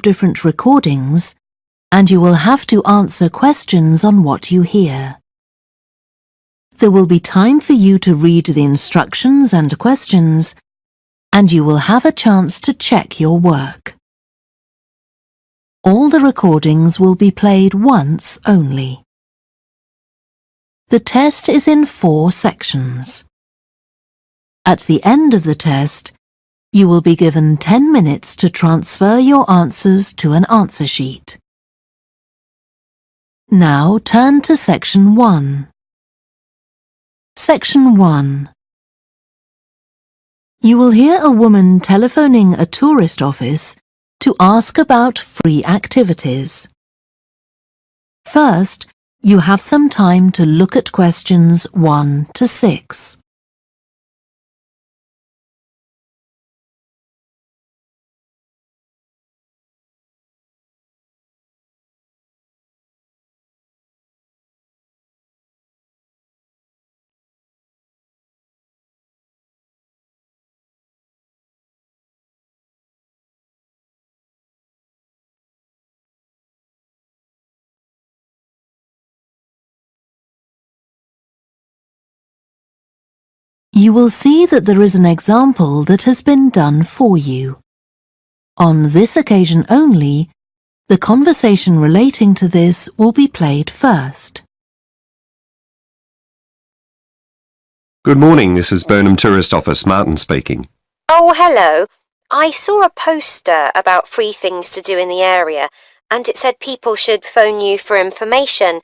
different recordings, and you will have to answer questions on what you hear. There will be time for you to read the instructions and questions, and you will have a chance to check your work. All the recordings will be played once only. The test is in 4 sections. At the end of the test, you will be given 10 minutes to transfer your answers to an answer sheet. Now turn to Section 1. Section 1. You will hear a woman telephoning a tourist office to ask about free activities. First, you have some time to look at questions 1 to 6. You will see that there is an example that has been done for you. On this occasion only, the conversation relating to this will be played first. Good morning, this is Burnham Tourist Office, Martin speaking. Oh, hello. I saw a poster about free things to do in the area, and it said people should phone you for information.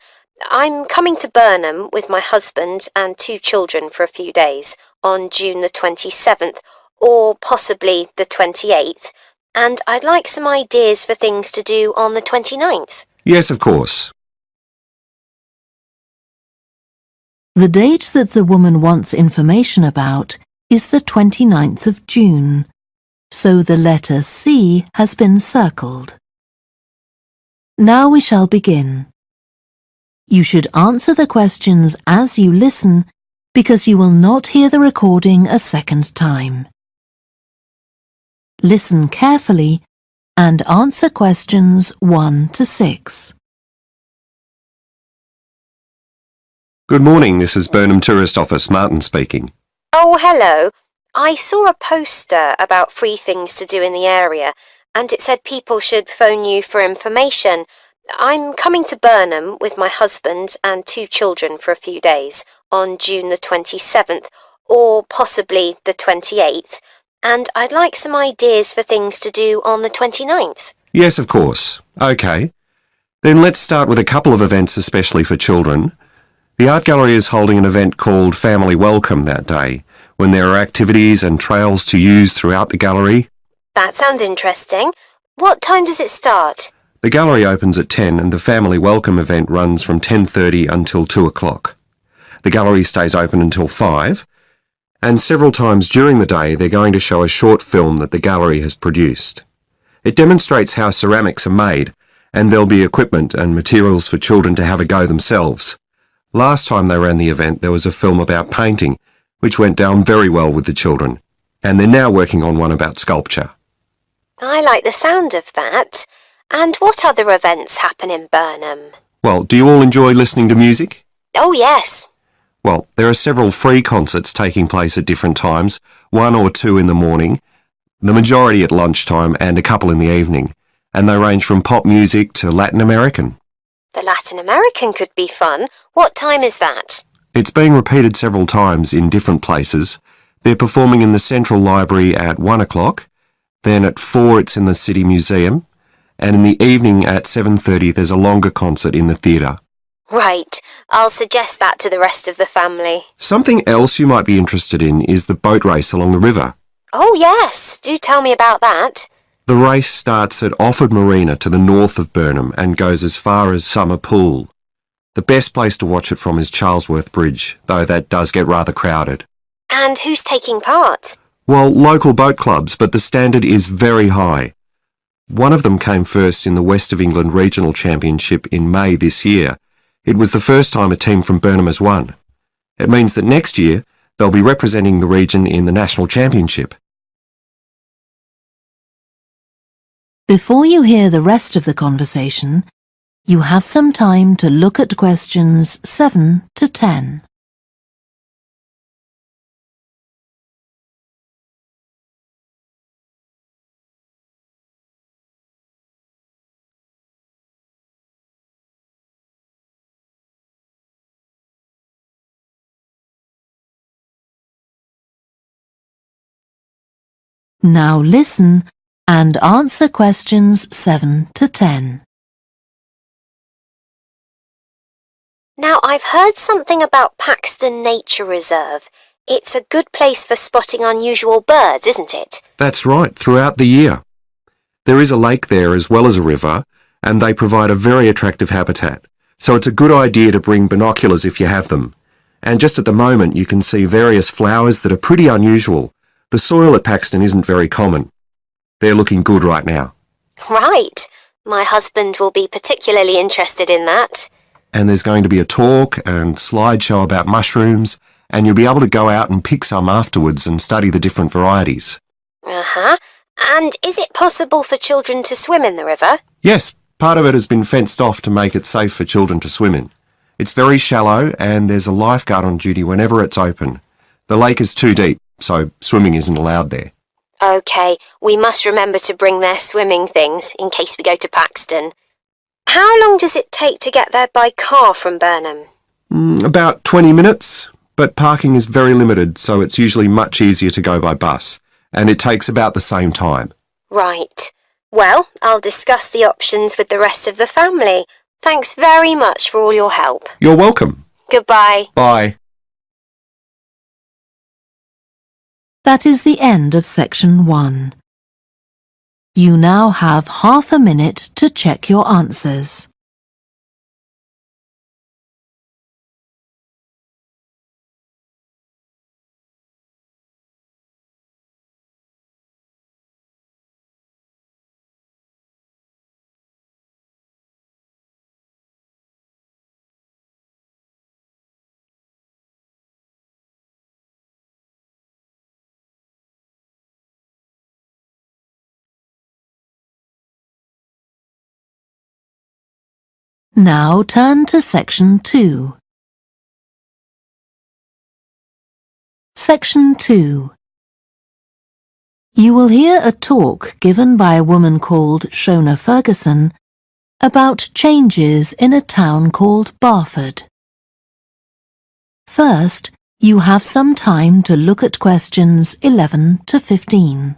I'm coming to Burnham with my husband and 2 children for a few days on June the 27th, or possibly the 28th, and I'd like some ideas for things to do on the 29th. Yes, of course. The date that the woman wants information about is the 29th of June, so the letter C has been circled. Now we shall begin. You should answer the questions as you listen, because you will not hear the recording a second time. Listen carefully and answer questions 1 to 6. Good morning, this is Burnham Tourist Office, Martin speaking. Oh, hello. I saw a poster about free things to do in the area, and it said people should phone you for information. I'm coming to Burnham with my husband and 2 children for a few days on June the 27th, or possibly the 28th, and I'd like some ideas for things to do on the 29th. Yes, of course. OK. Then let's start with a couple of events especially for children. The art gallery is holding an event called Family Welcome that day, when there are activities and trails to use throughout the gallery. That sounds interesting. What time does it start? The gallery opens at 10 and the Family Welcome event runs from 10:30 until 2 o'clock. The gallery stays open until 5, and several times during the day they're going to show a short film that the gallery has produced. It demonstrates how ceramics are made, and there'll be equipment and materials for children to have a go themselves. Last time they ran the event there was a film about painting, which went down very well with the children, and they're now working on one about sculpture. I like the sound of that. And what other events happen in Burnham? Well, do you all enjoy listening to music? Oh, yes. Well, there are several free concerts taking place at different times, 1 or 2 in the morning, the majority at lunchtime and a couple in the evening, and they range from pop music to Latin American. The Latin American could be fun. What time is that? It's being repeated several times in different places. They're performing in the Central Library at 1 o'clock, then at 4 it's in the City Museum, and in the evening at 7:30 there's a longer concert in the theatre. Right. I'll suggest that to the rest of the family. Something else you might be interested in is the boat race along the river. Oh, yes. Do tell me about that. The race starts at Offord Marina to the north of Burnham and goes as far as Summer Pool. The best place to watch it from is Charlesworth Bridge, though that does get rather crowded. And who's taking part? Well, local boat clubs, but the standard is very high. One of them came first in the West of England Regional Championship in May this year. It was the first time a team from Burnham has won. It means that next year they'll be representing the region in the National Championship. Before you hear the rest of the conversation, you have some time to look at questions 7 to 10. Now listen and answer questions 7 to 10. Now, I've heard something about Paxton Nature Reserve. It's a good place for spotting unusual birds, isn't it? That's right, throughout the year. There is a lake there as well as a river, and they provide a very attractive habitat. So it's a good idea to bring binoculars if you have them. And just at the moment you can see various flowers that are pretty unusual. The soil at Paxton isn't very common. They're looking good right now. Right. My husband will be particularly interested in that. And there's going to be a talk and slideshow about mushrooms, and you'll be able to go out and pick some afterwards and study the different varieties. Uh-huh. And is it possible for children to swim in the river? Yes, part of it has been fenced off to make it safe for children to swim in. It's very shallow and there's a lifeguard on duty whenever it's open. The lake is too deep, so swimming isn't allowed there. OK, we must remember to bring their swimming things in case we go to Paxton. How long does it take to get there by car from Burnham? About 20 minutes, but parking is very limited, so it's usually much easier to go by bus, and it takes about the same time. Right. Well, I'll discuss the options with the rest of the family. Thanks very much for all your help. You're welcome. Goodbye. Bye. That is the end of section 1. You now have half a minute to check your answers. Now turn to section 2. Section 2. You will hear a talk given by a woman called Shona Ferguson about changes in a town called Barford. First, you have some time to look at questions 11 to 15.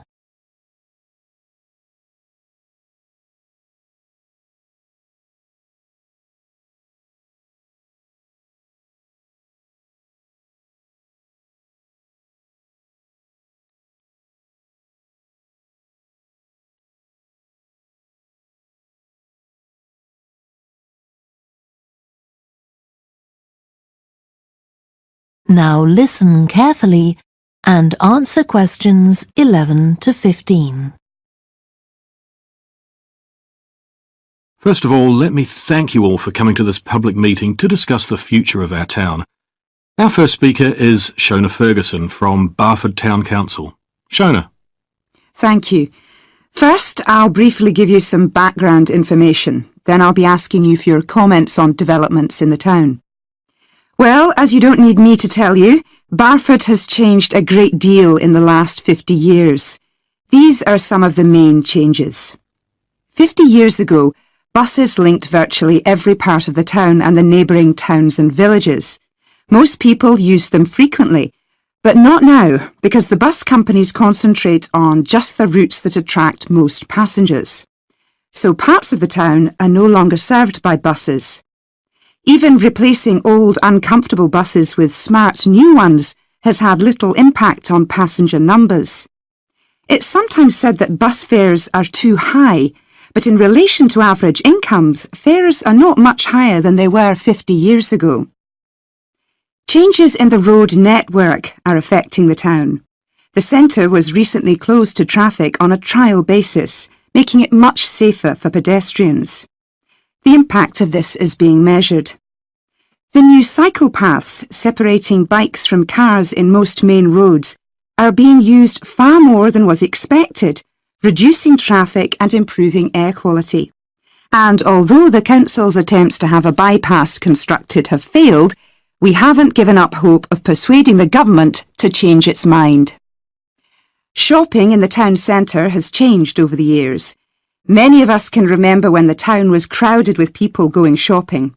Now listen carefully and answer questions 11 to 15. First of all, let me thank you all for coming to this public meeting to discuss the future of our town. Our first speaker is Shona Ferguson from Barford Town Council. Shona. Thank you. First, I'll briefly give you some background information. Then I'll be asking you for your comments on developments in the town. Well, as you don't need me to tell you, Barford has changed a great deal in the last 50 years. These are some of the main changes. 50 years ago, buses linked virtually every part of the town and the neighbouring towns and villages. Most people used them frequently, but not now, because the bus companies concentrate on just the routes that attract most passengers. So parts of the town are no longer served by buses. Even replacing old, uncomfortable buses with smart new ones has had little impact on passenger numbers. It's sometimes said that bus fares are too high, but in relation to average incomes, fares are not much higher than they were 50 years ago. Changes in the road network are affecting the town. The centre was recently closed to traffic on a trial basis, making it much safer for pedestrians. The impact of this is being measured. The new cycle paths separating bikes from cars in most main roads are being used far more than was expected, reducing traffic and improving air quality. And although the council's attempts to have a bypass constructed have failed, we haven't given up hope of persuading the government to change its mind. Shopping in the town centre has changed over the years. Many of us can remember when the town was crowded with people going shopping.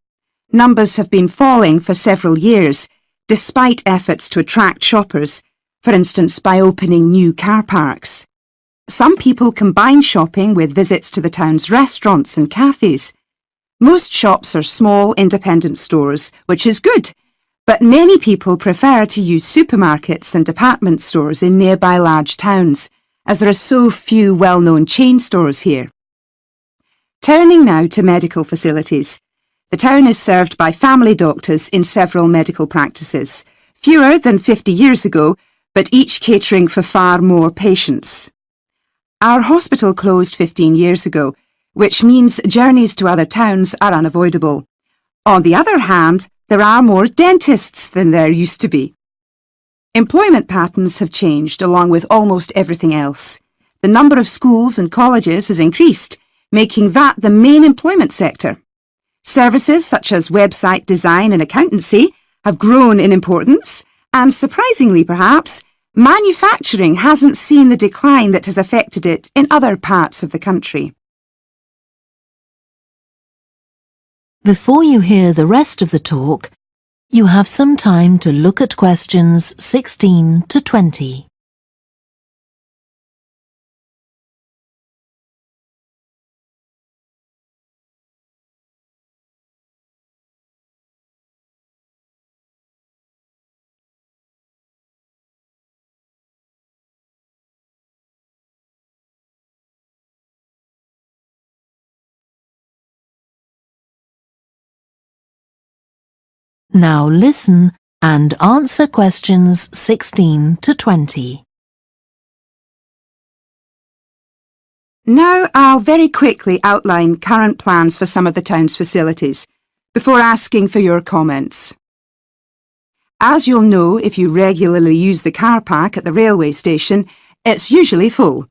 Numbers have been falling for several years, despite efforts to attract shoppers, for instance by opening new car parks. Some people combine shopping with visits to the town's restaurants and cafes. Most shops are small independent stores, which is good, but many people prefer to use supermarkets and department stores in nearby large towns, as there are so few well-known chain stores here. Turning now to medical facilities. The town is served by family doctors in several medical practices, fewer than 50 years ago, but each catering for far more patients. Our hospital closed 15 years ago, which means journeys to other towns are unavoidable. On the other hand, there are more dentists than there used to be. Employment patterns have changed along with almost everything else. The number of schools and colleges has increased, making that the main employment sector. Services such as website design and accountancy have grown in importance, and surprisingly perhaps, manufacturing hasn't seen the decline that has affected it in other parts of the country. Before you hear the rest of the talk, you have some time to look at questions 16 to 20. Now listen and answer questions 16 to 20. Now I'll very quickly outline current plans for some of the town's facilities, before asking for your comments. As you'll know if you regularly use the car park at the railway station, it's usually full.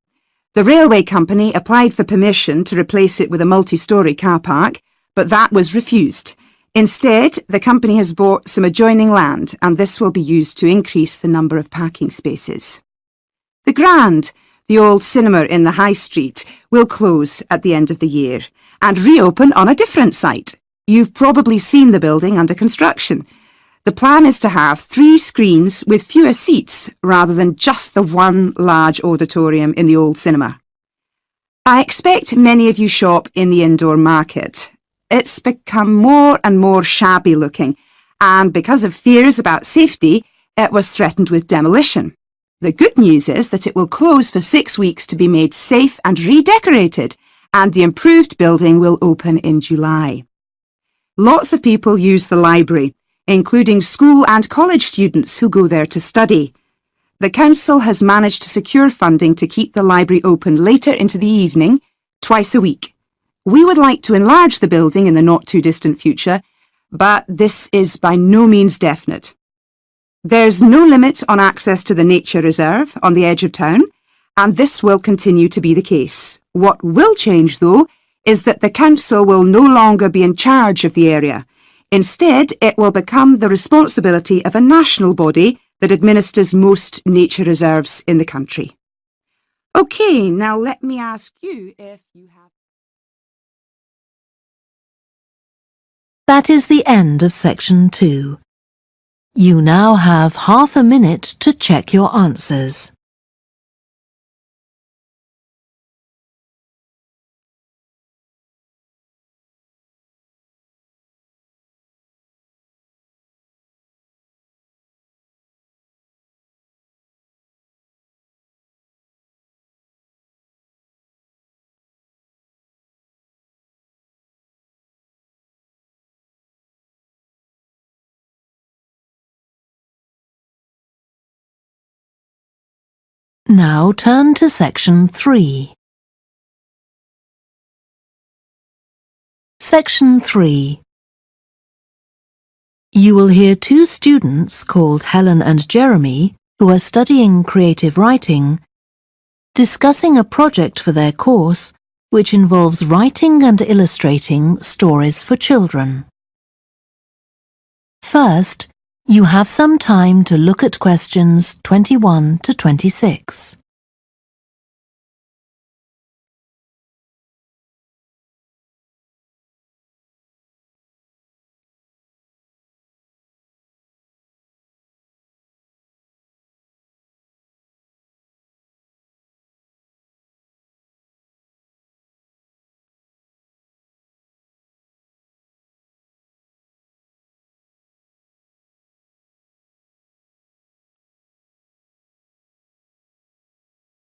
The railway company applied for permission to replace it with a multi-storey car park, but that was refused. Instead, the company has bought some adjoining land, and this will be used to increase the number of parking spaces. The Grand, the old cinema in the High Street, will close at the end of the year and reopen on a different site. You've probably seen the building under construction. The plan is to have 3 screens with fewer seats rather than just the one large auditorium in the old cinema. I expect many of you shop in the indoor market. It's become more and more shabby looking, and because of fears about safety, it was threatened with demolition. The good news is that it will close for 6 weeks to be made safe and redecorated, and the improved building will open in July. Lots of people use the library, including school and college students who go there to study. The council has managed to secure funding to keep the library open later into the evening, twice a week. We would like to enlarge the building in the not-too-distant future, but this is by no means definite. There's no limit on access to the nature reserve on the edge of town, and this will continue to be the case. What will change, though, is that the council will no longer be in charge of the area. Instead, it will become the responsibility of a national body that administers most nature reserves in the country. OK, now let me ask you if you have... That is the end of section 2. You now have half a minute to check your answers. Now turn to section 3. Section 3. You will hear 2 students called Helen and Jeremy, who are studying creative writing, discussing a project for their course which involves writing and illustrating stories for children. First, you have some time to look at questions 21 to 26.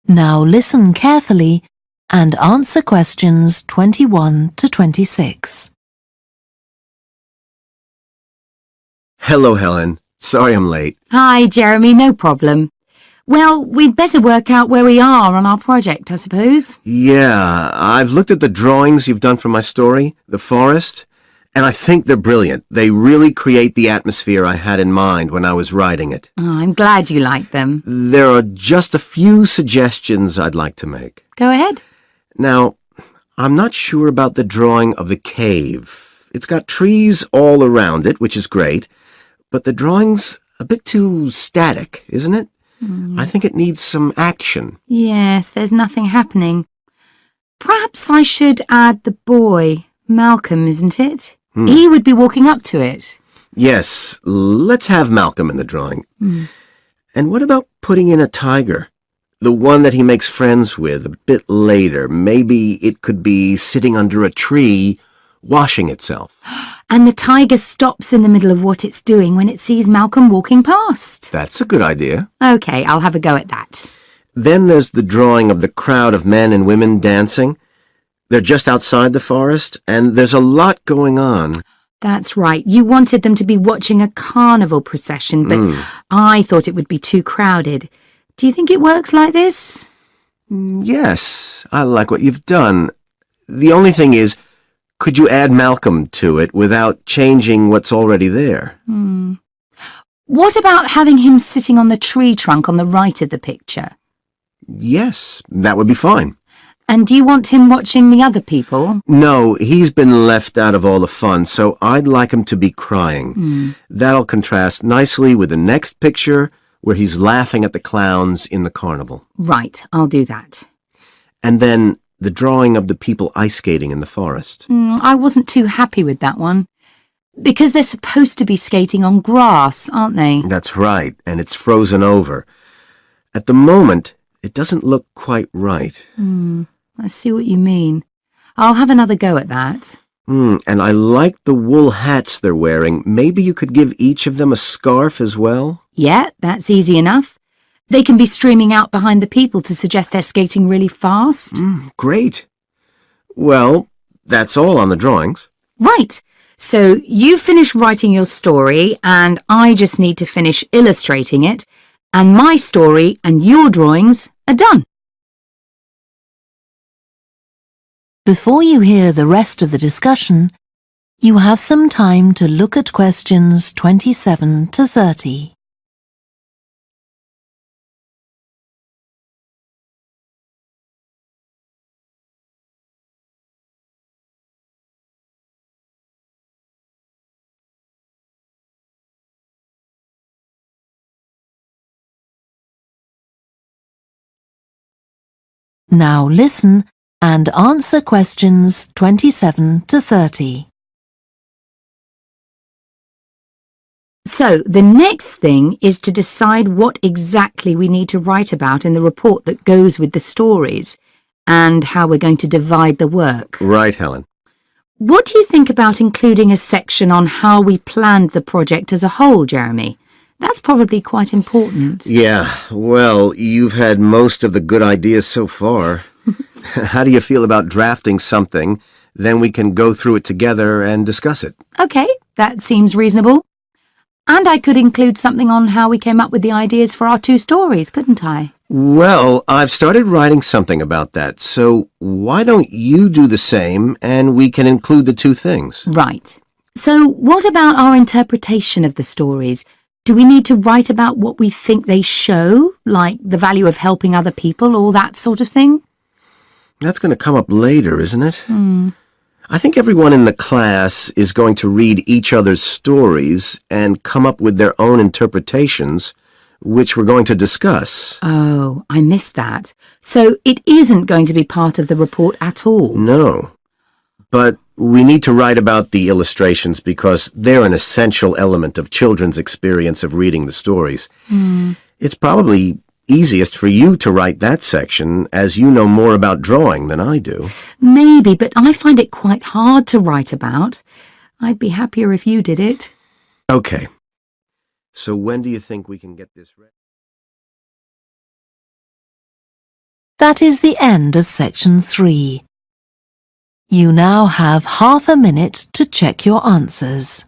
Now listen carefully and answer questions 21 to 26. Hello, Helen. Sorry I'm late. Hi, Jeremy, no problem. Well, we'd better work out where we are on our project, I suppose. Yeah, I've looked at the drawings you've done for my story, The Forest, and I think they're brilliant. They really create the atmosphere I had in mind when I was writing it. Oh, I'm glad you like them. There are just a few suggestions I'd like to make. Go ahead. Now, I'm not sure about the drawing of the cave. It's got trees all around it, which is great, but the drawing's a bit too static, isn't it? I think it needs some action. Yes, there's nothing happening. Perhaps I should add the boy, Malcolm, isn't it? He would be walking up to it. Yes, let's have Malcolm in the drawing. And what about putting in a tiger? The one that he makes friends with a bit later. Maybe it could be sitting under a tree, washing itself. And the tiger stops in the middle of what it's doing when it sees Malcolm walking past. That's a good idea. OK, I'll have a go at that. Then there's the drawing of the crowd of men and women dancing. They're just outside the forest, and there's a lot going on. That's right. You wanted them to be watching a carnival procession, but I thought it would be too crowded. Do you think it works like this? Yes, I like what you've done. The only thing is, could you add Malcolm to it without changing what's already there? What about having him sitting on the tree trunk on the right of the picture? Yes, that would be fine. And do you want him watching the other people? No, he's been left out of all the fun, so I'd like him to be crying. That'll contrast nicely with the next picture where he's laughing at the clowns in the carnival. Right, I'll do that. And then the drawing of the people ice skating in the forest. I wasn't too happy with that one. Because they're supposed to be skating on grass, aren't they? That's right, and it's frozen over. At the moment, it doesn't look quite right. I see what you mean. I'll have another go at that. And I like the wool hats they're wearing. Maybe you could give each of them a scarf as well? Yeah, that's easy enough. They can be streaming out behind the people to suggest they're skating really fast. Great. Well, that's all on the drawings. Right. So you finish writing your story and I just need to finish illustrating it, and my story and your drawings are done. Before you hear the rest of the discussion, you have some time to look at questions 27 to 30. Now listen and answer questions 27 to 30. So the next thing is to decide what exactly we need to write about in the report that goes with the stories and how we're going to divide the work. Right, Helen. What do you think about including a section on how we planned the project as a whole, Jeremy? That's probably quite important. Yeah, well, you've had most of the good ideas so far. How do you feel about drafting something? Then we can go through it together and discuss it. OK, that seems reasonable. And I could include something on how we came up with the ideas for our two stories, couldn't I? Well, I've started writing something about that, so why don't you do the same and we can include the two things? Right. So what about our interpretation of the stories? Do we need to write about what we think they show, like the value of helping other people or that sort of thing? That's going to come up later, isn't it? Hmm. I think everyone in the class is going to read each other's stories and come up with their own interpretations, which we're going to discuss. Oh, I missed that. So it isn't going to be part of the report at all? No. But we need to write about the illustrations because they're an essential element of children's experience of reading the stories. It's probably easiest for you to write that section, as you know more about drawing than I do. Maybe, but I find it quite hard to write about. I'd be happier if you did it. Okay. So when do you think we can get this ready? That is the end of section 3. You now have half a minute to check your answers.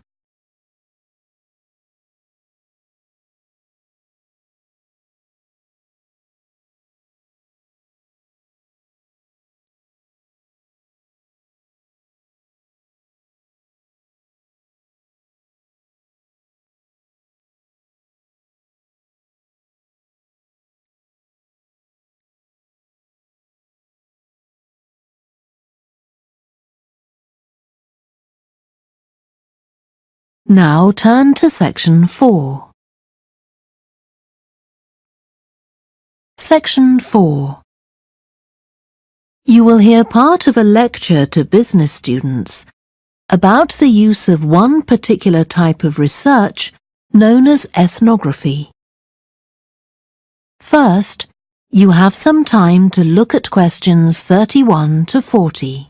Now turn to section 4. Section 4. You will hear part of a lecture to business students about the use of one particular type of research known as ethnography. First, you have some time to look at questions 31 to 40.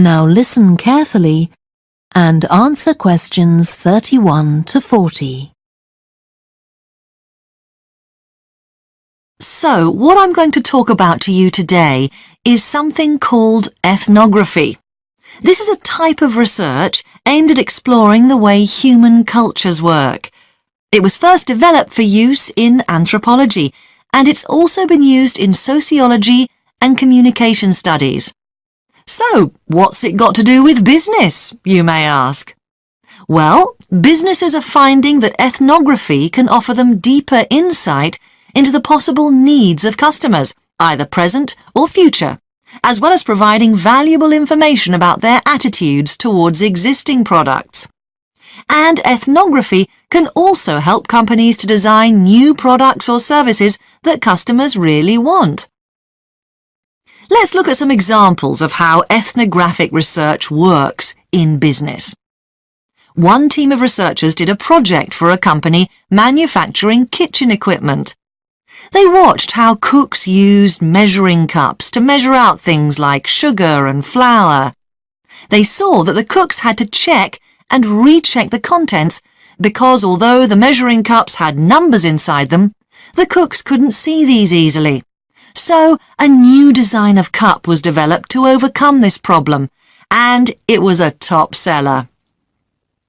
Now listen carefully and answer questions 31 to 40. So, what I'm going to talk about to you today is something called ethnography. This is a type of research aimed at exploring the way human cultures work. It was first developed for use in anthropology, and it's also been used in sociology and communication studies. So, what's it got to do with business, you may ask? Well, businesses are finding that ethnography can offer them deeper insight into the possible needs of customers, either present or future, as well as providing valuable information about their attitudes towards existing products. And ethnography can also help companies to design new products or services that customers really want. Let's look at some examples of how ethnographic research works in business. One team of researchers did a project for a company manufacturing kitchen equipment. They watched how cooks used measuring cups to measure out things like sugar and flour. They saw that the cooks had to check and recheck the contents because although the measuring cups had numbers inside them, the cooks couldn't see these easily. So a new design of cup was developed to overcome this problem, and it was a top seller.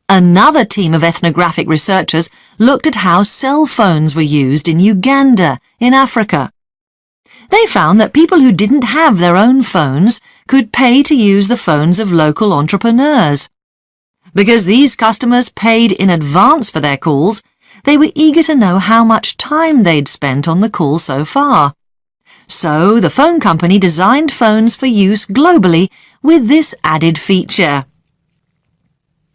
Another team of ethnographic researchers looked at how cell phones were used in Uganda, in Africa. They found that people who didn't have their own phones could pay to use the phones of local entrepreneurs. Because these customers paid in advance for their calls, they were eager to know how much time they'd spent on the call so far. So the phone company designed phones for use globally with this added feature.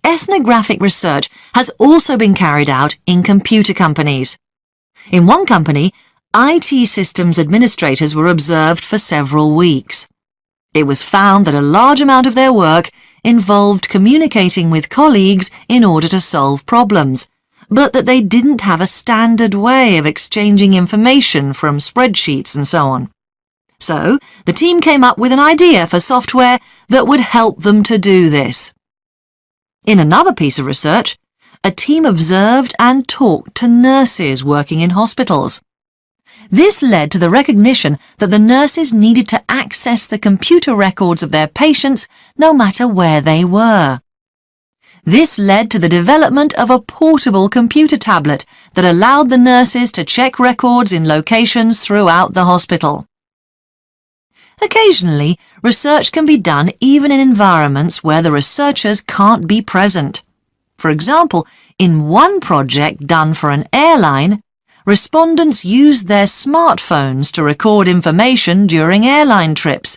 ethnographic research has also been carried out in computer companies. In one company, IT systems administrators were observed for several weeks. It was found that a large amount of their work involved communicating with colleagues in order to solve problems, but that they didn't have a standard way of exchanging information from spreadsheets and so on. So, the team came up with an idea for software that would help them to do this. In another piece of research, a team observed and talked to nurses working in hospitals. This led to the recognition that the nurses needed to access the computer records of their patients no matter where they were. This led to the development of a portable computer tablet that allowed the nurses to check records in locations throughout the hospital. Occasionally, research can be done even in environments where the researchers can't be present. For example, in one project done for an airline, respondents used their smartphones to record information during airline trips,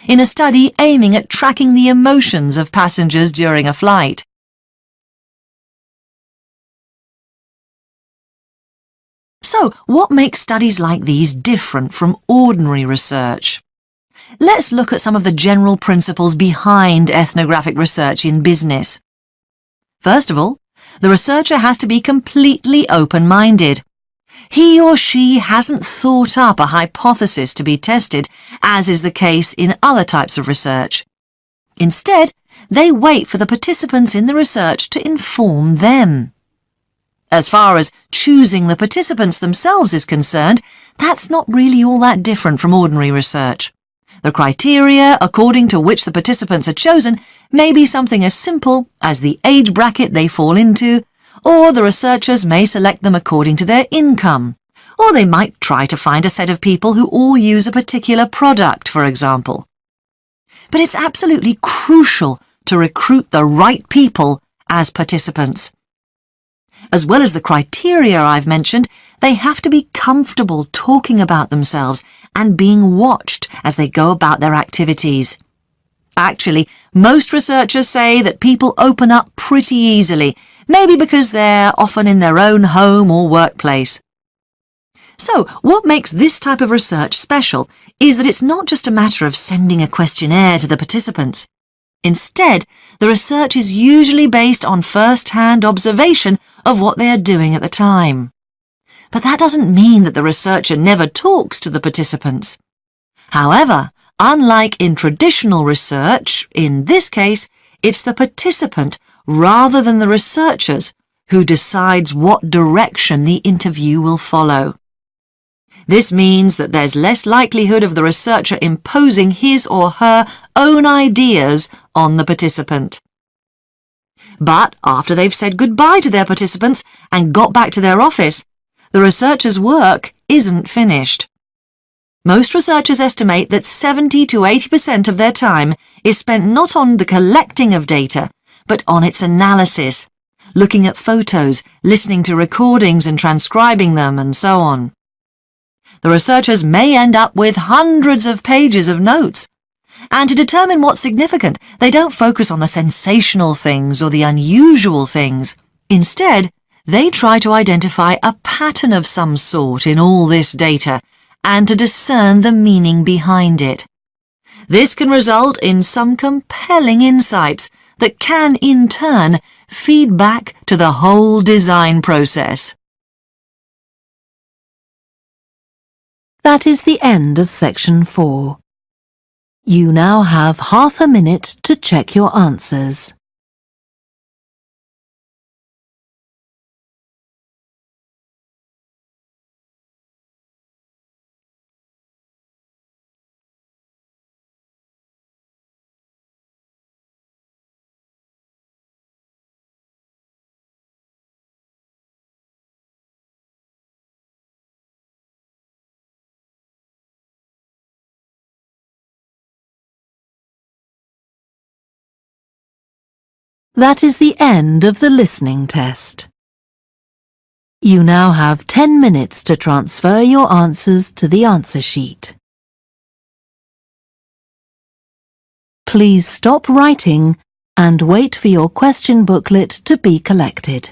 in a study aiming at tracking the emotions of passengers during a flight. So, what makes studies like these different from ordinary research? Let's look at some of the general principles behind ethnographic research in business. First of all, the researcher has to be completely open-minded. He or she hasn't thought up a hypothesis to be tested, as is the case in other types of research. Instead, they wait for the participants in the research to inform them. As far as choosing the participants themselves is concerned, that's not really all that different from ordinary research. The criteria according to which the participants are chosen may be something as simple as the age bracket they fall into, or the researchers may select them according to their income, or they might try to find a set of people who all use a particular product, for example. But it's absolutely crucial to recruit the right people as participants. As well as the criteria I've mentioned, they have to be comfortable talking about themselves and being watched as they go about their activities. Actually, most researchers say that people open up pretty easily, maybe because they're often in their own home or workplace. So, what makes this type of research special is that it's not just a matter of sending a questionnaire to the participants. Instead, the research is usually based on first-hand observation of what they are doing at the time. But that doesn't mean that the researcher never talks to the participants. However, unlike in traditional research, in this case, it's the participant rather than the researchers who decides what direction the interview will follow. This means that there's less likelihood of the researcher imposing his or her own ideas on the participant. But after they've said goodbye to their participants and got back to their office, the researcher's work isn't finished. Most researchers estimate that 70 to 80% of their time is spent not on the collecting of data, but on its analysis, looking at photos, listening to recordings and transcribing them, and so on. The researchers may end up with hundreds of pages of notes. And to determine what's significant, they don't focus on the sensational things or the unusual things. Instead, they try to identify a pattern of some sort in all this data and to discern the meaning behind it. This can result in some compelling insights that can, in turn, feed back to the whole design process. That is the end of section 4. You now have half a minute to check your answers. That is the end of the listening test. You now have 10 minutes to transfer your answers to the answer sheet. Please stop writing and wait for your question booklet to be collected.